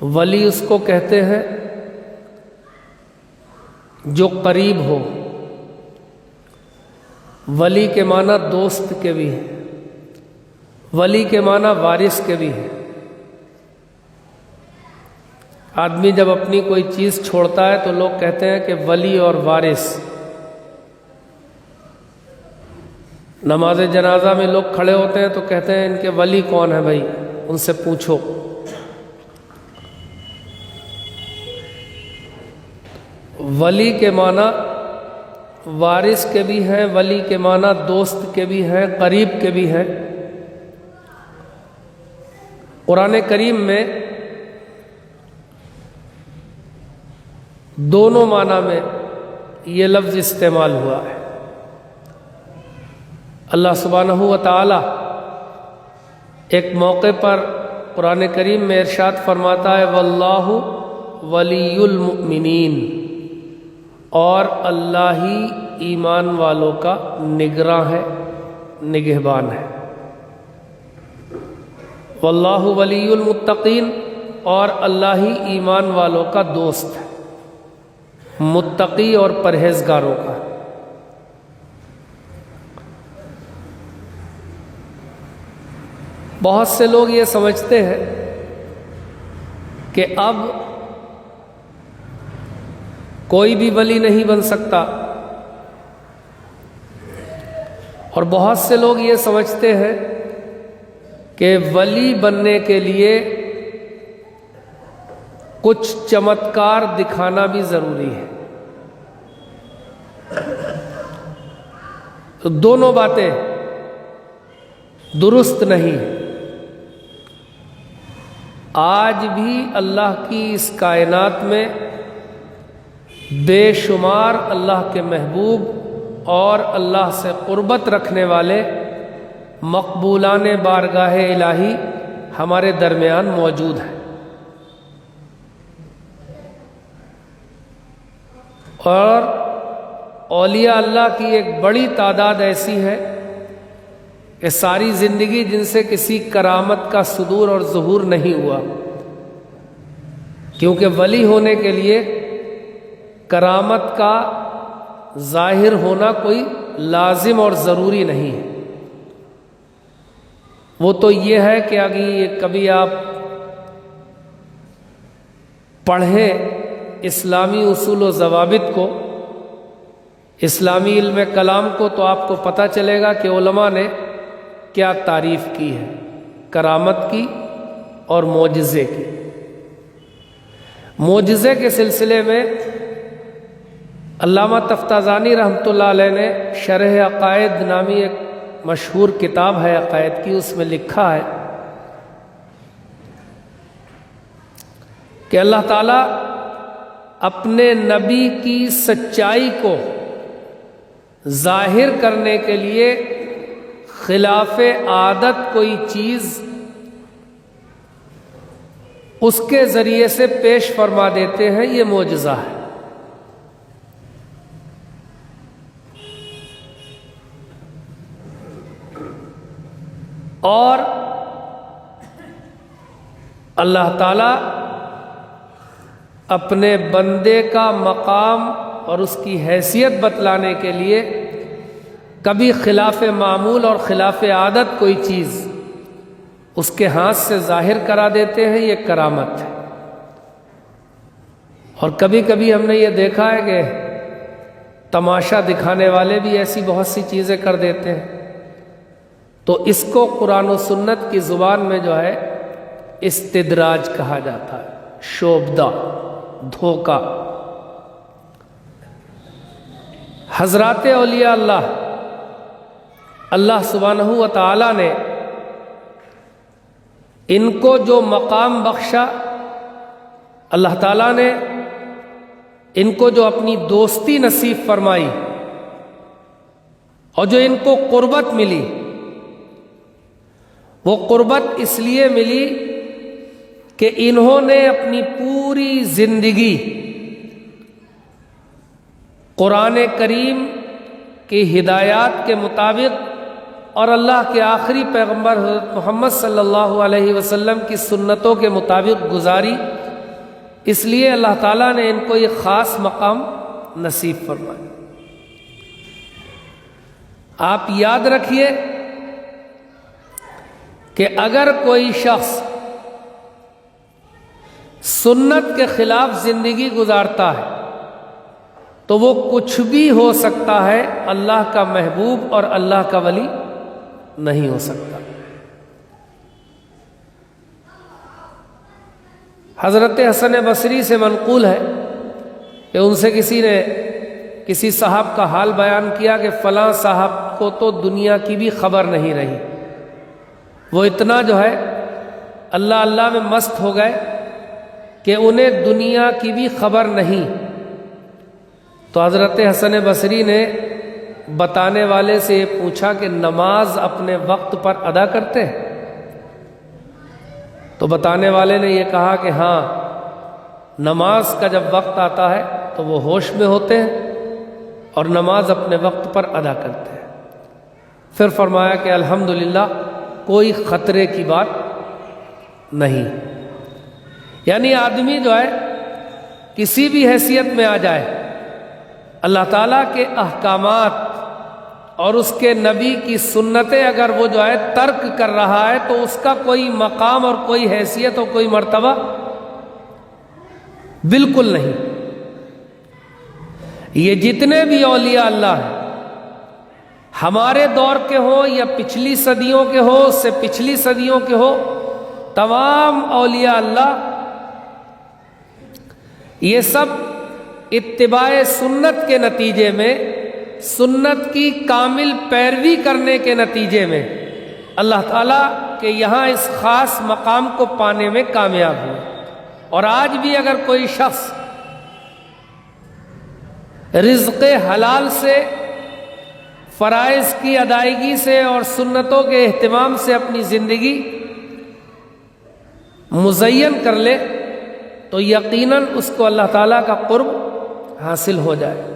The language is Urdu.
ولی اس کو کہتے ہیں جو قریب ہو۔ ولی کے معنی دوست کے بھی ہیں، ولی کے معنی وارث کے بھی ہیں۔ آدمی جب اپنی کوئی چیز چھوڑتا ہے تو لوگ کہتے ہیں کہ ولی اور وارث۔ نماز جنازہ میں لوگ کھڑے ہوتے ہیں تو کہتے ہیں ان کے ولی کون ہے بھائی، ان سے پوچھو۔ ولی کے معنی وارث کے بھی ہیں، ولی کے معنی دوست کے بھی ہیں، قریب کے بھی ہیں۔ قرآن کریم میں دونوں معنی میں یہ لفظ استعمال ہوا ہے۔ اللہ سبحانہ و تعالی ایک موقع پر قرآن کریم میں ارشاد فرماتا ہے واللہ ولی المؤمنین، اور اللہ ہی ایمان والوں کا نگراں ہے، نگہبان ہے۔ واللہ ولی المتقین، اور اللہ ہی ایمان والوں کا دوست ہے، متقی اور پرہیزگاروں کا۔ بہت سے لوگ یہ سمجھتے ہیں کہ اب کوئی بھی ولی نہیں بن سکتا، اور بہت سے لوگ یہ سمجھتے ہیں کہ ولی بننے کے لیے کچھ چمتکار دکھانا بھی ضروری ہے۔ تو دونوں باتیں درست نہیں۔ آج بھی اللہ کی اس کائنات میں بے شمار اللہ کے محبوب اور اللہ سے قربت رکھنے والے مقبولان بارگاہ الہی ہمارے درمیان موجود ہیں، اور اولیاء اللہ کی ایک بڑی تعداد ایسی ہے کہ ساری زندگی جن سے کسی کرامت کا صدور اور ظہور نہیں ہوا، کیونکہ ولی ہونے کے لیے کرامت کا ظاہر ہونا کوئی لازم اور ضروری نہیں ہے۔ وہ تو یہ ہے کہ اگر کبھی آپ پڑھیں اسلامی اصول و ضوابط کو، اسلامی علم کلام کو، تو آپ کو پتہ چلے گا کہ علماء نے کیا تعریف کی ہے کرامت کی اور معجزے کی۔ معجزے کے سلسلے میں علامہ تفتازانی رحمۃ اللہ علیہ نے شرح عقائد نامی ایک مشہور کتاب ہے عقائد کی، اس میں لکھا ہے کہ اللہ تعالیٰ اپنے نبی کی سچائی کو ظاہر کرنے کے لیے خلاف عادت کوئی چیز اس کے ذریعے سے پیش فرما دیتے ہیں، یہ معجزہ ہے۔ اور اللہ تعالی اپنے بندے کا مقام اور اس کی حیثیت بتلانے کے لیے کبھی خلاف معمول اور خلاف عادت کوئی چیز اس کے ہاتھ سے ظاہر کرا دیتے ہیں، یہ کرامت ہے۔ اور کبھی کبھی ہم نے یہ دیکھا ہے کہ تماشا دکھانے والے بھی ایسی بہت سی چیزیں کر دیتے ہیں، تو اس کو قرآن و سنت کی زبان میں جو ہے استدراج کہا جاتا ہے، شوبدہ، دھوکہ۔ حضرات اولیاء اللہ سبحانہ و تعالی نے ان کو جو مقام بخشا، اللہ تعالیٰ نے ان کو جو اپنی دوستی نصیب فرمائی اور جو ان کو قربت ملی، وہ قربت اس لیے ملی کہ انہوں نے اپنی پوری زندگی قرآن کریم کی ہدایات کے مطابق اور اللہ کے آخری پیغمبر حضرت محمد صلی اللہ علیہ وسلم کی سنتوں کے مطابق گزاری اس لیے اللہ تعالیٰ نے ان کو یہ خاص مقام نصیب فرمایا۔ آپ یاد رکھیے کہ اگر کوئی شخص سنت کے خلاف زندگی گزارتا ہے تو وہ کچھ بھی ہو سکتا ہے، اللہ کا محبوب اور اللہ کا ولی نہیں ہو سکتا۔ حضرت حسن بصری سے منقول ہے کہ ان سے کسی نے کسی صاحب کا حال بیان کیا کہ فلاں صاحب کو تو دنیا کی بھی خبر نہیں رہی، وہ اتنا جو ہے اللہ اللہ میں مست ہو گئے کہ انہیں دنیا کی بھی خبر نہیں۔ تو حضرت حسن بصری نے بتانے والے سے یہ پوچھا کہ نماز اپنے وقت پر ادا کرتے ہیں؟ تو بتانے والے نے یہ کہا کہ ہاں، نماز کا جب وقت آتا ہے تو وہ ہوش میں ہوتے ہیں اور نماز اپنے وقت پر ادا کرتے ہیں۔ پھر فرمایا کہ الحمدللہ کوئی خطرے کی بات نہیں۔ یعنی آدمی جو ہے کسی بھی حیثیت میں آ جائے، اللہ تعالیٰ کے احکامات اور اس کے نبی کی سنتیں اگر وہ جو ہے ترک کر رہا ہے تو اس کا کوئی مقام اور کوئی حیثیت اور کوئی مرتبہ بالکل نہیں۔ یہ جتنے بھی اولیاء اللہ ہیں، ہمارے دور کے ہوں یا پچھلی صدیوں کے ہو، اس سے پچھلی صدیوں کے ہو، تمام اولیاء اللہ یہ سب اتباع سنت کے نتیجے میں، سنت کی کامل پیروی کرنے کے نتیجے میں اللہ تعالیٰ کے یہاں اس خاص مقام کو پانے میں کامیاب ہوئے۔ اور آج بھی اگر کوئی شخص رزق حلال سے، فرائض کی ادائیگی سے اور سنتوں کے اہتمام سے اپنی زندگی مزین کر لے تو یقیناً اس کو اللہ تعالیٰ کا قرب حاصل ہو جائے۔